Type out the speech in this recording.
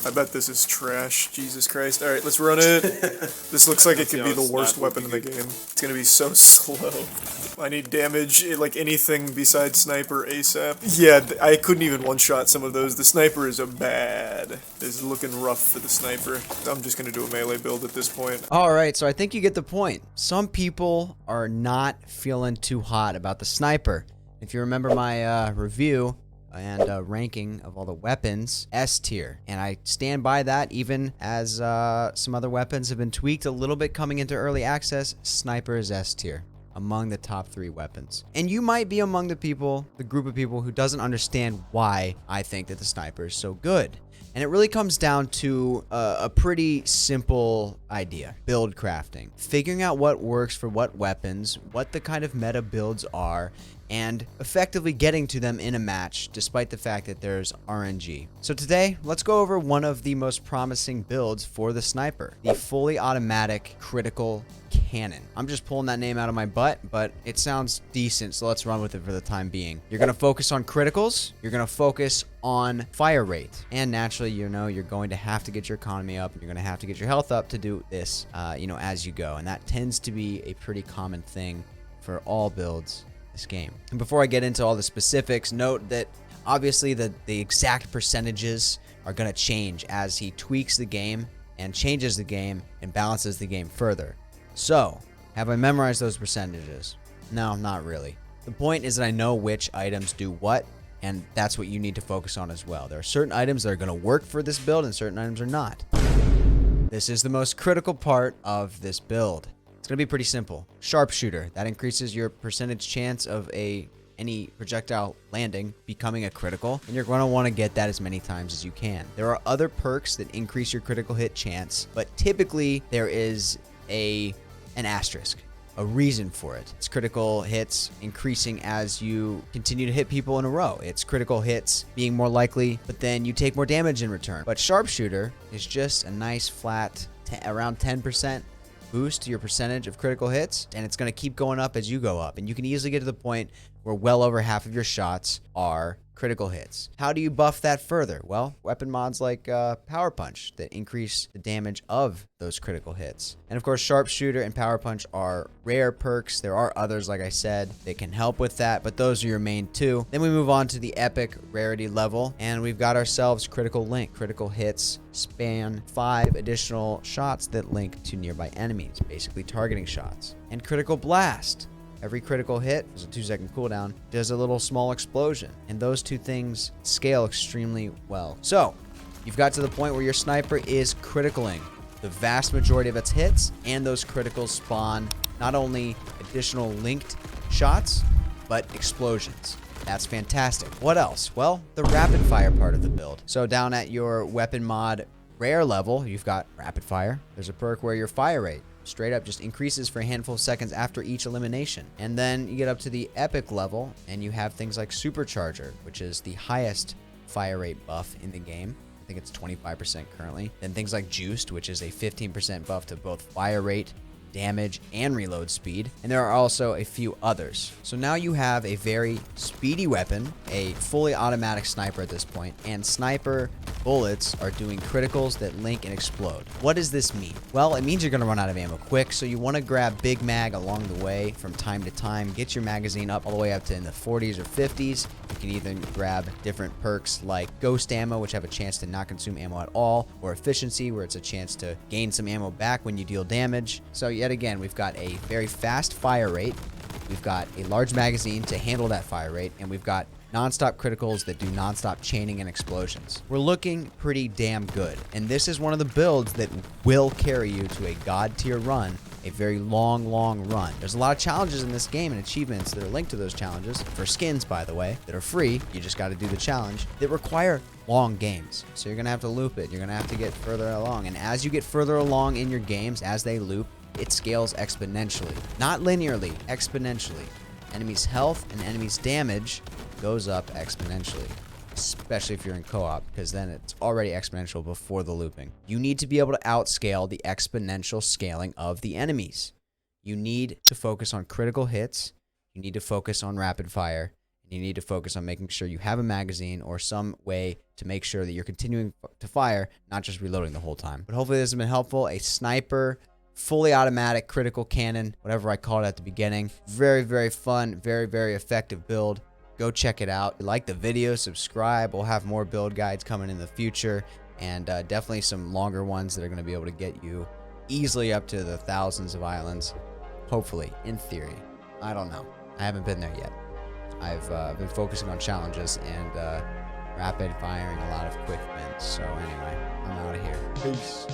I bet this is trash. Jesus Christ. Alright, let's run it. This looks like it could be the worst weapon in the game. It's gonna be so slow. I need damage, like anything besides sniper ASAP. Yeah, I couldn't even one-shot some of those. The sniper is bad. It's looking rough for the sniper. I'm just gonna do a melee build at this point. Alright, so I think you get the point. Some people are not feeling too hot about the sniper. If you remember my review and ranking of all the weapons, S tier. And I stand by that even as some other weapons have been tweaked a little bit coming into early access. Sniper is S tier, among the top 3 weapons. And you might be among the group of people who doesn't understand why I think that the sniper is so good. And it really comes down to a pretty simple idea: build crafting. Figuring out what works for what weapons, what the kind of meta builds are, and effectively getting to them in a match, despite the fact that there's RNG. So today, let's go over one of the most promising builds for the sniper, the fully automatic critical cannon. I'm just pulling that name out of my butt, but it sounds decent, so let's run with it for the time being. You're going to focus on criticals, you're going to focus on fire rate, and naturally, you know, you're going to have to get your economy up, and you're going to have to get your health up to do this, as you go, and that tends to be a pretty common thing for all builds this game. And before I get into all the specifics, note that obviously the exact percentages are going to change as he tweaks the game and changes the game and balances the game further. So, have I memorized those percentages? No, not really. The point is that I know which items do what, and that's what you need to focus on as well. There are certain items that are going to work for this build and certain items are not. This is the most critical part of this build. It's going to be pretty simple. Sharpshooter, that increases your percentage chance of any projectile landing becoming a critical, and you're going to want to get that as many times as you can. There are other perks that increase your critical hit chance, but typically there is an asterisk, a reason for it. It's critical hits increasing as you continue to hit people in a row. It's critical hits being more likely, but then you take more damage in return. But sharpshooter is just a nice flat around 10% boost to your percentage of critical hits, and it's going to keep going up as you go up, and you can easily get to the point where well over half of your shots are critical hits. How do you buff that further? Well, weapon mods like Power Punch that increase the damage of those critical hits. And of course, Sharpshooter and Power Punch are rare perks. There are others, like I said, that can help with that, but those are your main 2. Then we move on to the epic rarity level, and we've got ourselves Critical Link. Critical hits span 5 additional shots that link to nearby enemies, basically targeting shots. And Critical Blast. Every critical hit, there's a 2-second cooldown, does a little small explosion. And those 2 things scale extremely well. So, you've got to the point where your sniper is criticaling the vast majority of its hits, and those criticals spawn not only additional linked shots, but explosions. That's fantastic. What else? Well, the rapid fire part of the build. So down at your weapon mod rare level, you've got rapid fire. There's a perk where your fire rate straight up just increases for a handful of seconds after each elimination. And then you get up to the epic level and you have things like Supercharger, which is the highest fire rate buff in the game. I think it's 25% currently. Then things like Juiced, which is a 15% buff to both fire rate, damage, and reload speed. And there are also a few others. So now you have a very speedy weapon, a fully automatic sniper at this point, and sniper bullets are doing criticals that link and explode. What does this mean? Well, it means you're going to run out of ammo quick, so you want to grab Big Mag along the way from time to time. Get your magazine up all the way up to in the 40s or 50s. You can either grab different perks like Ghost Ammo, which have a chance to not consume ammo at all, or Efficiency, where it's a chance to gain some ammo back when you deal damage. So yet again, we've got a very fast fire rate. We've got a large magazine to handle that fire rate, and we've got non-stop criticals that do non-stop chaining and explosions. We're looking pretty damn good, and this is one of the builds that will carry you to a god tier run, a very long run. There's a lot of challenges in this game and achievements that are linked to those challenges, for skins by the way, that are free. You just got to do the challenge, that require long games. So you're gonna have to loop it, you're gonna have to get further along, and as you get further along in your games, as they loop, it scales exponentially. Not linearly, exponentially. Enemies' health and enemies' damage goes up exponentially, especially if you're in co-op, because then it's already exponential before the looping. You need to be able to outscale the exponential scaling of the enemies. You need to focus on critical hits, you need to focus on rapid fire, You need to focus on making sure you have a magazine or some way to make sure that you're continuing to fire, not just reloading the whole time. But hopefully this has been helpful. A sniper, fully automatic critical cannon, whatever I called it at the beginning. Very, very fun, very, very effective build. Go check it out. Like the video, subscribe. We'll have more build guides coming in the future, and definitely some longer ones that are going to be able to get you easily up to the thousands of islands. Hopefully, in theory. I don't know. I haven't been there yet. I've been focusing on challenges and rapid firing a lot of quick wins. So anyway, I'm out of here. Peace.